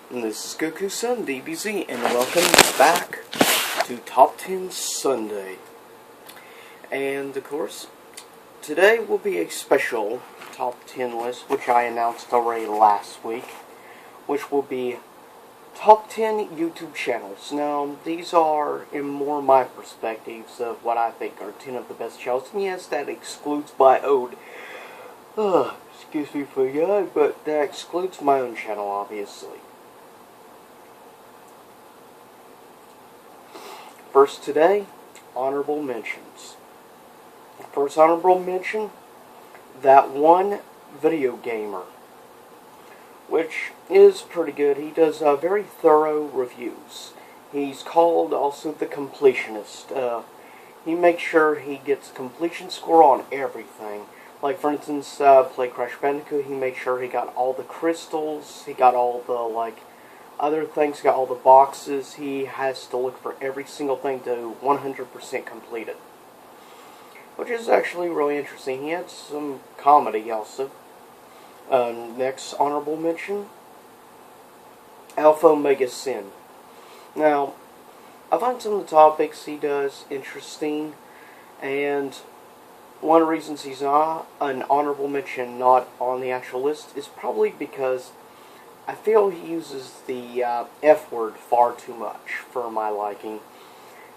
And this is Goku-san, DBZ, and welcome back to Top 10 Sunday. And, of course, today will be a special Top 10 list, which I announced already last week, which will be Top 10 YouTube channels. Now, these are, in more my perspectives of what I think are 10 of the best channels, and yes, that excludes my own, excuse me for that, but that excludes my own channel, obviously. First today, honorable mentions. First honorable mention, that one video gamer, which is pretty good. He does very thorough reviews. He's called also the completionist. He makes sure he gets completion score on everything. Like for instance, play Crash Bandicoot, he makes sure he got all the crystals, he got all the other things, got all the boxes. He has to look for every single thing to 100% complete it, which is actually really interesting. He had some comedy also. Next honorable mention, Alpha Omega Sin. Now, I find some of the topics he does interesting, and one of the reasons he's not an honorable mention, not on the actual list, is probably because I feel he uses the F word far too much for my liking.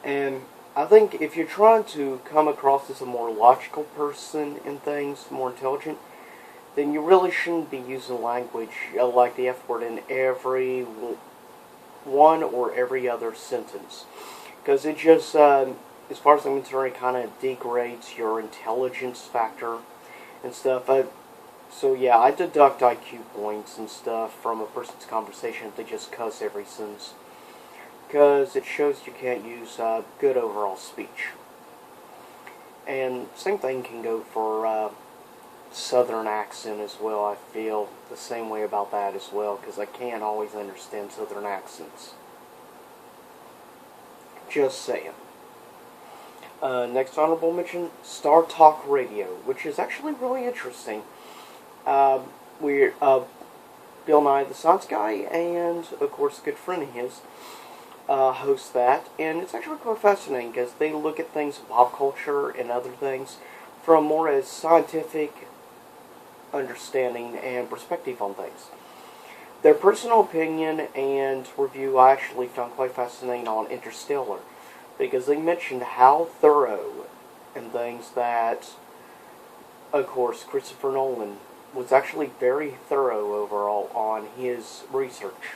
And I think if you're trying to come across as a more logical person in things, more intelligent, then you really shouldn't be using language like the F word in every one or every other sentence. Because it just, as far as I'm concerned, it kind of degrades your intelligence factor and stuff. So yeah, I deduct IQ points and stuff from a person's conversation if they just cuss every sentence, because it shows you can't use good overall speech. And same thing can go for Southern accent as well. I feel the same way about that as well, because I can't always understand Southern accents. Just saying. Next honorable mention, Star Talk Radio, which is actually really interesting. We're Bill Nye the Science Guy, and of course a good friend of his hosts that, and it's actually quite fascinating because they look at things, pop culture and other things, from more as scientific understanding and perspective on things. Their personal opinion and review I actually found quite fascinating on Interstellar, because they mentioned how thorough and things that, of course, Christopher Nolan was actually very thorough overall on his research.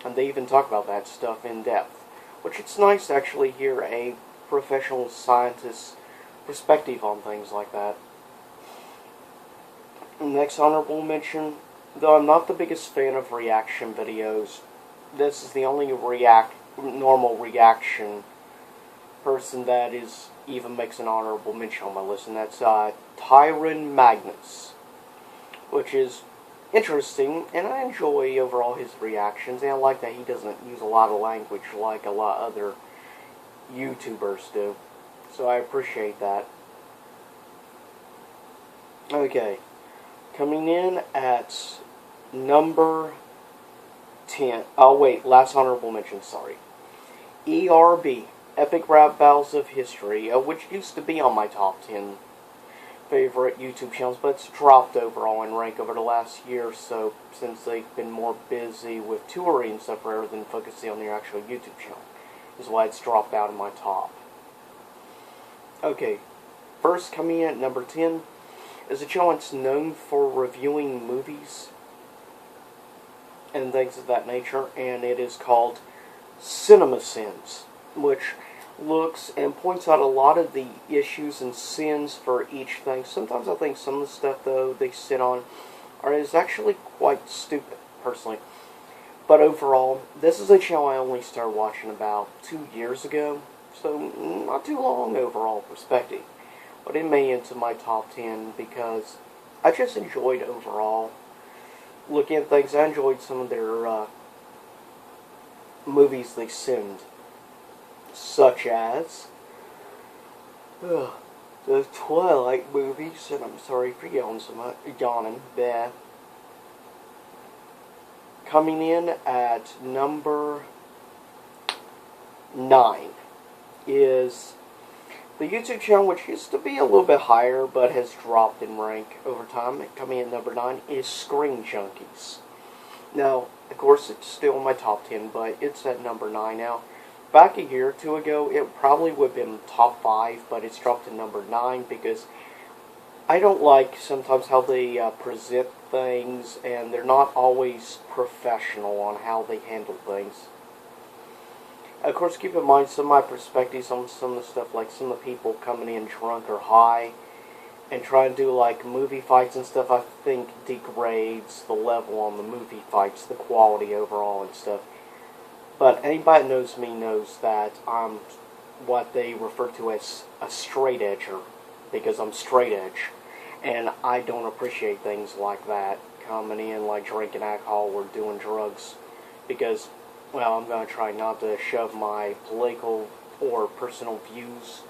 And they even talk about that stuff in depth, which it's nice to actually hear a professional scientist's perspective on things like that. Next honorable mention, though I'm not the biggest fan of reaction videos, this is the only normal reaction person that even makes an honorable mention on my list, and that's Tyron Magnus, which is interesting, and I enjoy overall his reactions, and I like that he doesn't use a lot of language like a lot of other YouTubers do, so I appreciate that. Okay, coming in at number 10, oh wait, last honorable mention, sorry, ERB, Epic Rap Battles of History, which used to be on my top 10 favorite YouTube channels, but it's dropped overall in rank over the last year or so, since they've been more busy with touring and stuff rather than focusing on their actual YouTube channel, is why it's dropped out of my top. Okay, first coming in at number 10 is a channel that's known for reviewing movies and things of that nature, and it is called Cinema Sins, which looks and points out a lot of the issues and sins for each thing. Sometimes I think some of the stuff, though, they sit on is actually quite stupid, personally. But overall, this is a channel I only started watching about 2 years ago, so not too long overall perspective. But it made into my top 10 because I just enjoyed overall looking at things. I enjoyed some of their movies they sinned, such as the Twilight movies, and I'm sorry for yawning so much, coming in at number 9 is the YouTube channel, which used to be a little bit higher, but has dropped in rank over time. Coming in at number 9 is Screen Junkies. Now, of course, it's still in my top 10, but it's at number 9 now. Back a year or two ago, it probably would have been top 5, but it's dropped to number 9 because I don't like sometimes how they present things, and they're not always professional on how they handle things. Of course, keep in mind some of my perspectives on some of the stuff, like some of the people coming in drunk or high and trying to do like movie fights and stuff, I think degrades the level on the movie fights, the quality overall and stuff. But anybody that knows me knows that I'm what they refer to as a straight edger, because I'm straight edge, and I don't appreciate things like that, coming in like drinking alcohol or doing drugs, because, well, I'm going to try not to shove my political or personal views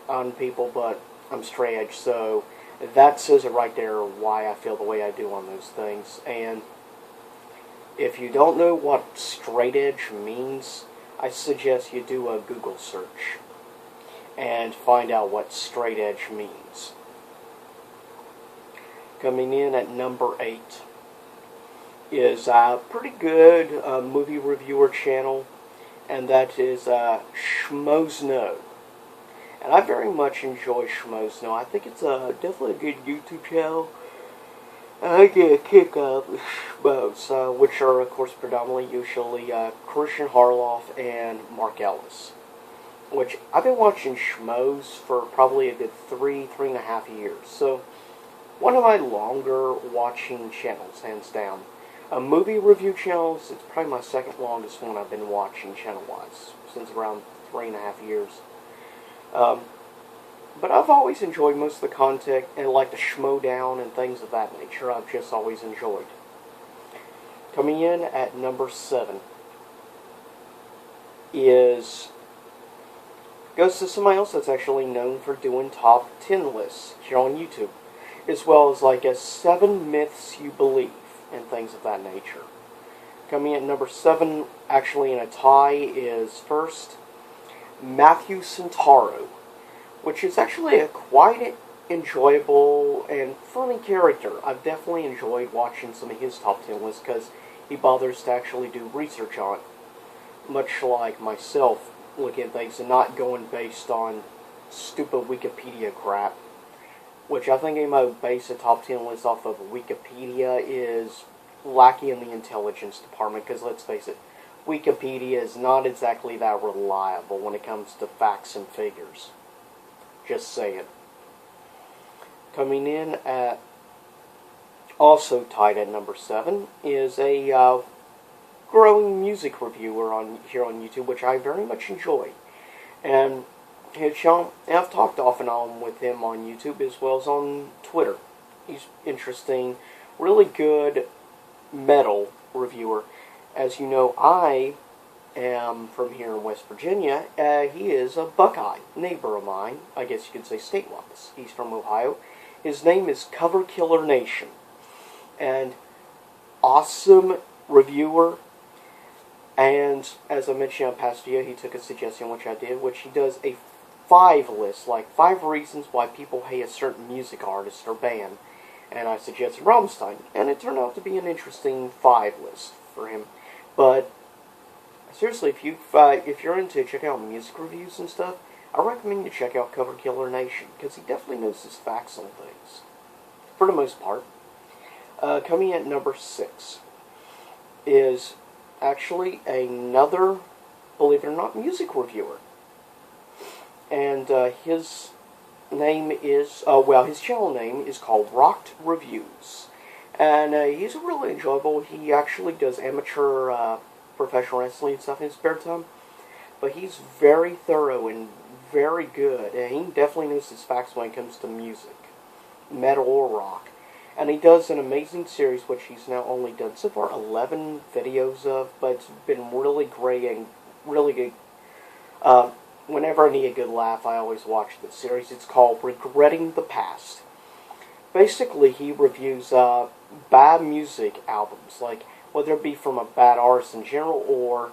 on people, but I'm straight edge, so that says it right there why I feel the way I do on those things. And if you don't know what straight edge means, I suggest you do a Google search and find out what straight edge means. Coming in at number 8 is a pretty good movie reviewer channel, and that is Schmoes Know. And I very much enjoy Schmoes Know. I think it's definitely a good YouTube channel. I get a kick out of Schmoes, which are, of course, predominantly usually Christian Harloff and Mark Ellis. Which I've been watching Schmoes for probably a good 3.5 years. So, one of my longer watching channels, hands down. Movie review channels, it's probably my second longest one I've been watching channel-wise, since around 3.5 years. But I've always enjoyed most of the content, and like the Schmodown and things of that nature, I've just always enjoyed. Coming in at number 7 goes to somebody else that's actually known for doing top 10 lists here on YouTube, as well as like 7 myths you believe and things of that nature. Coming in at number 7, actually in a tie, is first Matthew Centaro, which is actually a quite enjoyable and funny character. I've definitely enjoyed watching some of his top 10 lists because he bothers to actually do research on it, much like myself, looking at things and not going based on stupid Wikipedia crap, which I think anybody who base a top 10 list off of Wikipedia is lacking in the intelligence department, because let's face it, Wikipedia is not exactly that reliable when it comes to facts and figures. Just saying. Coming in at, also tied at number 7, is a growing music reviewer here on YouTube, which I very much enjoy. And his channel, I've talked off and on with him on YouTube as well as on Twitter. He's interesting, really good metal reviewer. As you know, I am from here in West Virginia. He is a Buckeye neighbor of mine. I guess you could say state-wise. He's from Ohio. His name is Cover Killer Nation. And awesome reviewer. And as I mentioned on a past video, he took a suggestion, which I did, which he does a 5 list, like 5 reasons why people hate a certain music artist or band. And I suggested Rammstein, and it turned out to be an interesting 5 list for him. But seriously, if you're into checking out music reviews and stuff, I recommend you check out Cover Killer Nation, because he definitely knows his facts on things, for the most part. Coming in at number 6 is actually another, believe it or not, music reviewer. And his name is, his channel name is called Rocked Reviews. And he's really enjoyable. He actually does amateur professional wrestling and stuff in his spare time. But he's very thorough and very good. And he definitely knows his facts when it comes to music, metal or rock. And he does an amazing series, which he's now only done so far 11 videos of, but it's been really great and really good. Whenever I need a good laugh, I always watch this series. It's called Regretting the Past. Basically, he reviews bad music albums. Like, whether it be from a bad artist in general or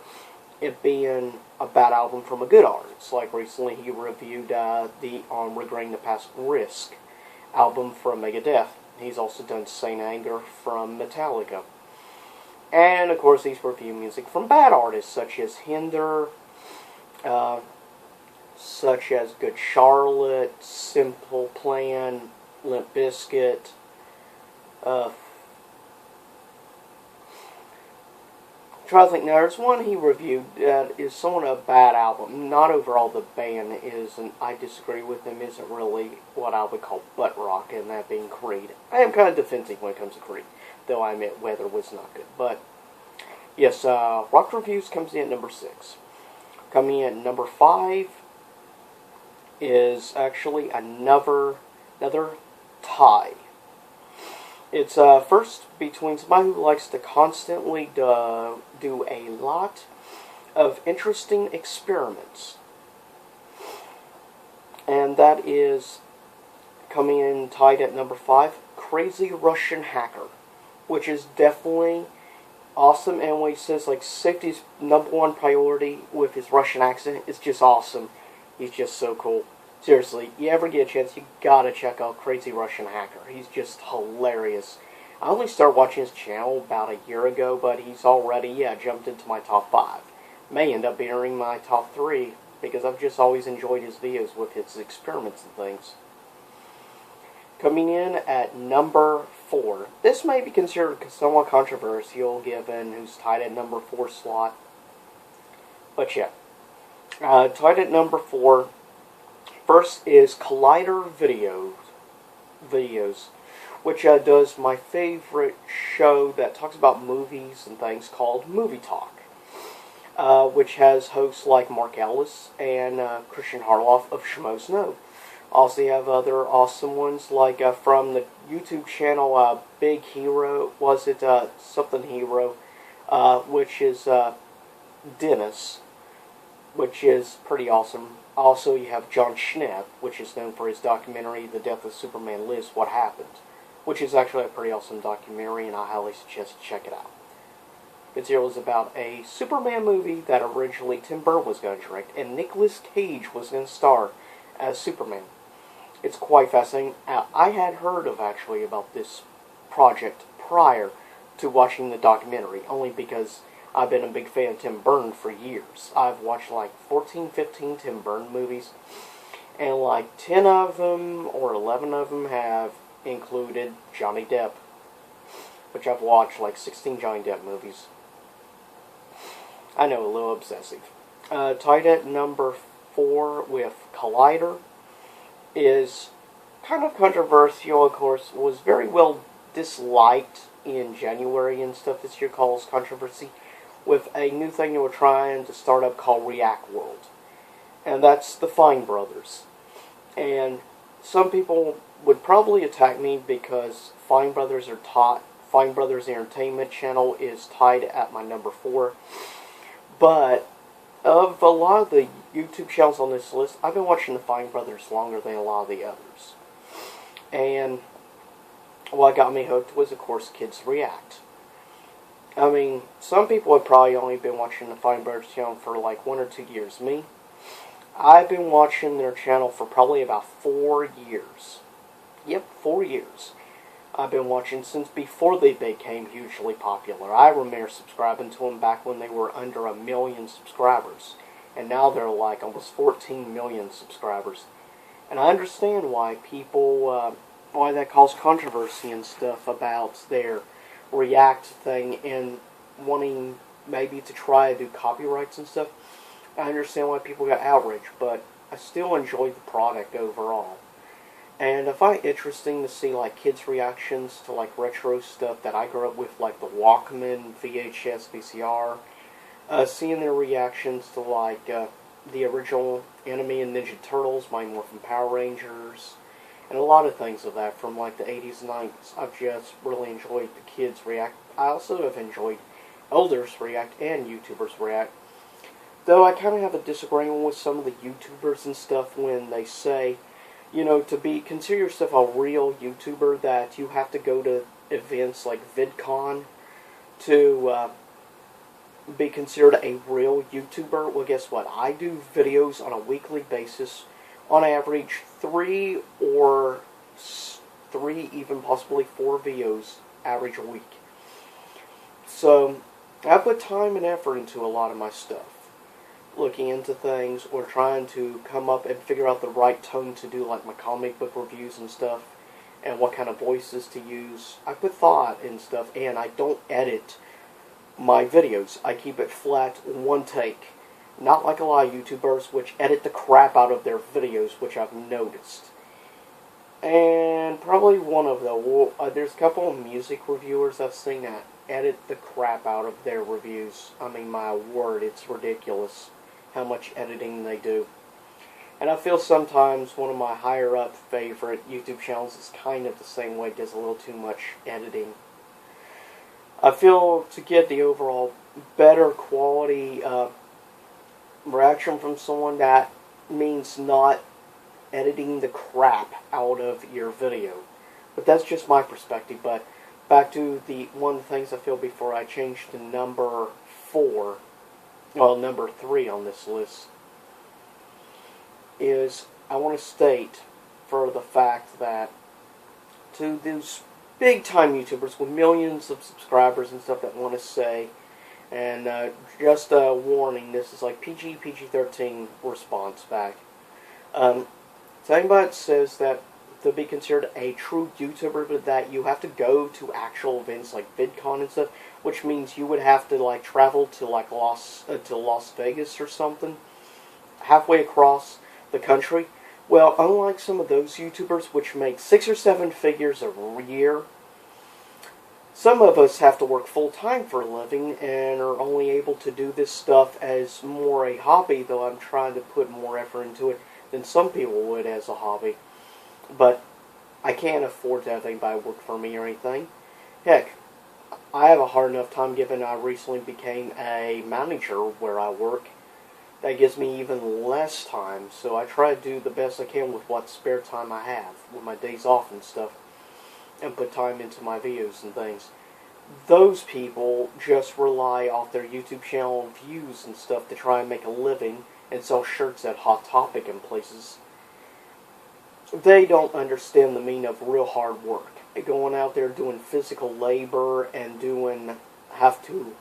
it being a bad album from a good artist. Like recently he reviewed the On Regretting the Past Risk album from Megadeth. He's also done Saint Anger from Metallica. And of course he's reviewed music from bad artists such as Hinder, such as Good Charlotte, Simple Plan, Limp Bizkit, try to think now. There's one he reviewed that is somewhat a bad album. Not overall the band is, and I disagree with him, isn't really what I would call butt rock, and that being Creed. I am kind of defensive when it comes to Creed, though I admit Weather was not good. But yes, Rock Reviews comes in at number 6. Coming in at number 5 is actually another tie. It's first between somebody who likes to constantly do a lot of interesting experiments. And that is coming in tied at number 5, Crazy Russian Hacker, which is definitely awesome. And when he says like safety's #1 priority with his Russian accent, it's just awesome. He's just so cool. Seriously, you ever get a chance, you gotta check out Crazy Russian Hacker. He's just hilarious. I only started watching his channel about a year ago, but he's already, jumped into my top 5. May end up entering my top 3, because I've just always enjoyed his videos with his experiments and things. Coming in at number 4. This may be considered somewhat controversial, given who's tied at number 4 slot. But yeah. Tied at number 4. First is Collider Videos, which does my favorite show that talks about movies and things called Movie Talk, which has hosts like Mark Ellis and Christian Harloff of Schmoes Know. Also, you have other awesome ones like from the YouTube channel Big Hero, something Hero, which is Dennis, which is pretty awesome. Also, you have John Schnepp, which is known for his documentary, The Death of Superman Lives, What Happened, which is actually a pretty awesome documentary, and I highly suggest you check it out. It was about a Superman movie that originally Tim Burton was going to direct, and Nicolas Cage was going to star as Superman. It's quite fascinating. I had heard actually about this project prior to watching the documentary, only because I've been a big fan of Tim Burton for years. I've watched like 14, 15 Tim Burton movies, and like 10 of them or 11 of them have included Johnny Depp, which I've watched like 16 Johnny Depp movies. I know, a little obsessive. Tied at number 4 with Collider is kind of controversial, of course, was very well disliked in January and stuff this year, caused controversy with a new thing they were trying to start up called React World. And that's the Fine Brothers. And some people would probably attack me because Fine Brothers Entertainment channel is tied at my number 4. But of a lot of the YouTube channels on this list, I've been watching the Fine Brothers longer than a lot of the others. And what got me hooked was, of course, Kids React. I mean, some people have probably only been watching the Fine Brothers channel for like 1 or 2 years. Me, I've been watching their channel for probably about 4 years. Yep, 4 years. I've been watching since before they became hugely popular. I remember subscribing to them back when they were under 1 million subscribers. And now they're like almost 14 million subscribers. And I understand why people, why that caused controversy and stuff about their React thing and wanting maybe to try to do copyrights and stuff. I understand why people got outraged, but I still enjoy the product overall. And I find it interesting to see like kids' reactions to like retro stuff that I grew up with, like the Walkman, VHS, VCR. Seeing their reactions to like the original Enemy and Ninja Turtles, Mighty Morphin Power Rangers, and a lot of things of that from like the 80s and 90s. I've just really enjoyed the kids react. I also have enjoyed elders react and YouTubers react. Though I kind of have a disagreement with some of the YouTubers and stuff when they say, you know, consider yourself a real YouTuber, that you have to go to events like VidCon to be considered a real YouTuber, well, guess what? I do videos on a weekly basis, on average 3 or 3, even possibly 4 videos average a week. So I put time and effort into a lot of my stuff, looking into things or trying to come up and figure out the right tone to do like my comic book reviews and stuff, and what kind of voices to use. I put thought in stuff, and I don't edit my videos. I keep it flat, one take. Not like a lot of YouTubers, which edit the crap out of their videos, which I've noticed. And probably one of the, there's a couple of music reviewers I've seen that edit the crap out of their reviews. I mean, my word, it's ridiculous how much editing they do. And I feel sometimes one of my higher up favorite YouTube channels is kind of the same way, does a little too much editing. I feel to get the overall better quality reaction from someone, that means not editing the crap out of your video. But that's just my perspective. But back to the one of the things I feel before I change to number 4, well, number 3 on this list, is I want to state for the fact that to those big time YouTubers with millions of subscribers and stuff that want to say, and just a warning, this is like PG-13 response back. To anybody that says that to be considered a true YouTuber, that you have to go to actual events like VidCon and stuff, which means you would have to like travel to like Las Vegas or something, halfway across the country. Well, unlike some of those YouTubers which make 6 or 7 figures a year, some of us have to work full-time for a living and are only able to do this stuff as more a hobby, though I'm trying to put more effort into it than some people would as a hobby. But I can't afford to have anybody work for me or anything. Heck, I have a hard enough time given I recently became a manager where I work. That gives me even less time, so I try to do the best I can with what spare time I have, with my days off and stuff, and put time into my videos and things. Those people just rely off their YouTube channel views and stuff to try and make a living and sell shirts at Hot Topic and places. They don't understand the meaning of real hard work. Going out there doing physical labor and have to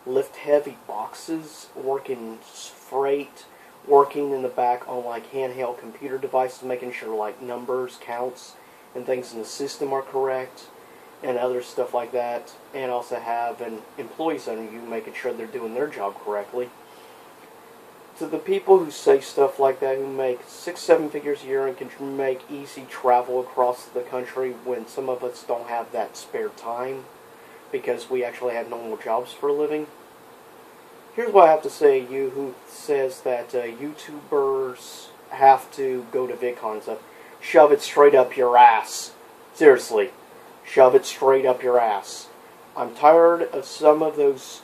lift heavy boxes, working freight, working in the back on like handheld computer devices, making sure like numbers, counts, and things in the system are correct, and other stuff like that, and also having employees under you making sure they're doing their job correctly. To the people who say stuff like that, who make 6-7 figures a year and can make easy travel across the country when some of us don't have that spare time because we actually have normal jobs for a living, here's what I have to say to you who says that YouTubers have to go to VidCon and stuff. Shove it straight up your ass. Seriously. Shove it straight up your ass. I'm tired of some of those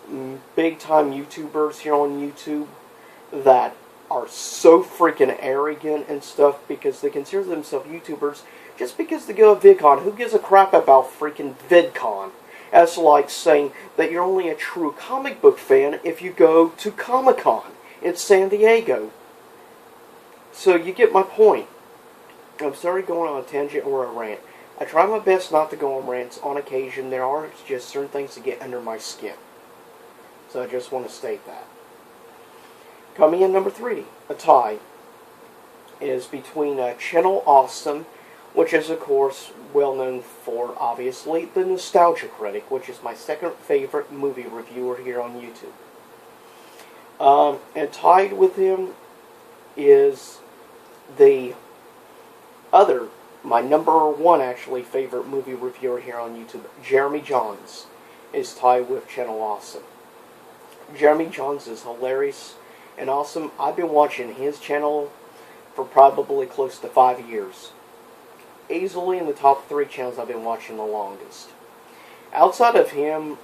big-time YouTubers here on YouTube that are so freaking arrogant and stuff because they consider themselves YouTubers just because they go to VidCon. Who gives a crap about freaking VidCon? That's like saying that you're only a true comic book fan if you go to Comic-Con in San Diego. So you get my point. I'm sorry going on a tangent or a rant. I try my best not to go on rants. On occasion, there are just certain things that get under my skin. So I just want to state that. Coming in number 3, a tie, is between Channel Awesome, which is, of course, well known for, obviously, the Nostalgia Critic, which is my second favorite movie reviewer here on YouTube. And tied with him is the other, my number 1, actually, favorite movie reviewer here on YouTube, Jeremy Johns, is tied with Channel Awesome. Jeremy Johns is hilarious and awesome. I've been watching his channel for probably close to 5 years. Easily in the top 3 channels I've been watching the longest. Outside of him,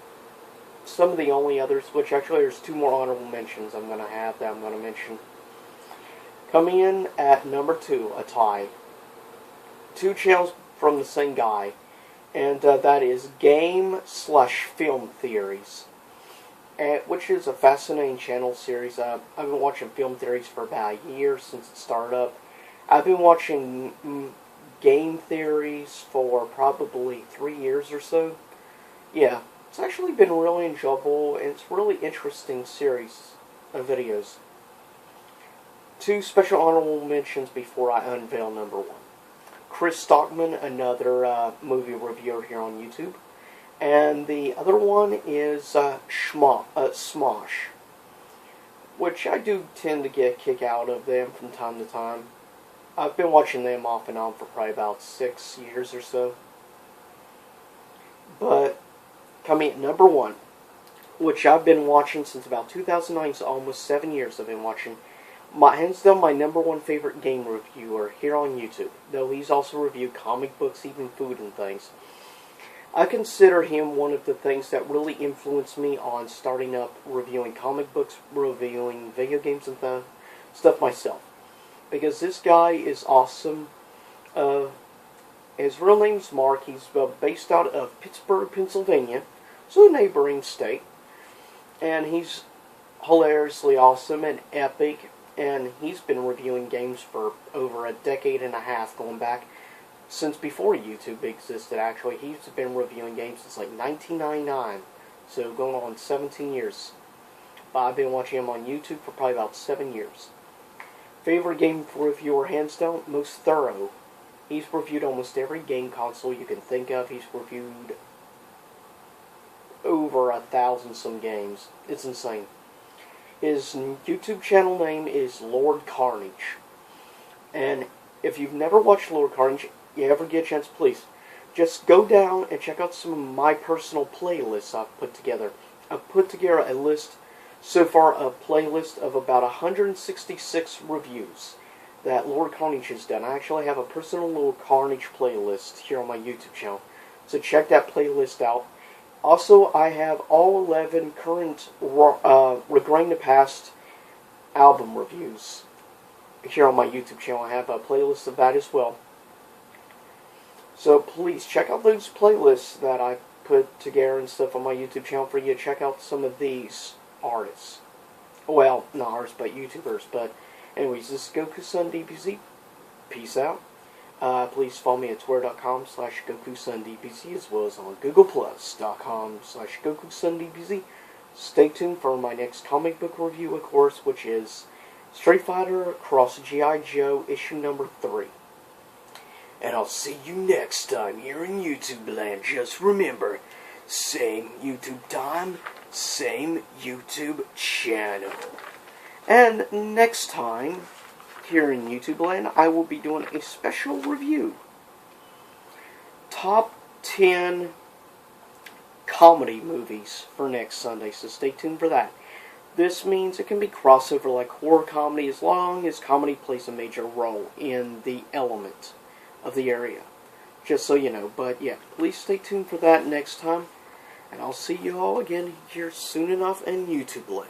some of the only others, which actually there's 2 more honorable mentions I'm going to mention. Coming in at number 2, a tie. 2 channels from the same guy. and that is Game/Film Theories, which is a fascinating channel series. I've been watching film theories for about a year since it started up. I've been watching game theories for probably 3 years or so. Yeah, it's actually been really enjoyable, and it's a really interesting series of videos. 2 special honorable mentions before I unveil number 1. Chris Stockman, another movie reviewer here on YouTube. And the other one is Smosh, which I do tend to get a kick out of them from time to time. I've been watching them off and on for probably about 6 years or so. But coming at number 1, which I've been watching since about 2009, so almost 7 years I've been watching. Hands down my number 1 favorite game reviewer here on YouTube, though he's also reviewed comic books, even food and things. I consider him one of the things that really influenced me on starting up reviewing comic books, reviewing video games and stuff myself. Because this guy is awesome. His real name's Mark. He's based out of Pittsburgh, Pennsylvania, so a neighboring state. And he's hilariously awesome and epic. And he's been reviewing games for over a decade and a half, going back since before YouTube existed, actually. He's been reviewing games since like 1999, so going on 17 years. But I've been watching him on YouTube for probably about 7 years. Favorite game reviewer, hands down, most thorough. He's reviewed almost every game console you can think of. He's reviewed over 1,000 some games. It's insane. His YouTube channel name is Lord Carnage. And if you've never watched Lord Carnage, you ever get a chance, please, just go down and check out some of my personal playlists I've put together. I've put together a list, so far a playlist of about 166 reviews that Lord Carnage has done. I actually have a personal Lord Carnage playlist here on my YouTube channel, so check that playlist out. Also, I have all 11 current Regretting the Past album reviews here on my YouTube channel. I have a playlist of that as well. So please check out those playlists that I put together and stuff on my YouTube channel for you. Check out some of these artists. Well, not artists, but YouTubers. But anyways, this is GokuSunDBZ. Peace out. Please follow me at twitter.com/GokuSunDBZ, as well as on googleplus.com/GokuSunDBZ. Stay tuned for my next comic book review, of course, which is Street Fighter Cross G.I. Joe issue number 3. And I'll see you next time here in YouTube land. Just remember, same YouTube time, same YouTube channel. And next time, here in YouTube land, I will be doing a special review. Top 10 comedy movies for next Sunday, so stay tuned for that. This means it can be crossover like horror comedy, as long as comedy plays a major role in the element of the area. Just so you know. But yeah, please stay tuned for that next time. And I'll see you all again here soon enough in YouTube land.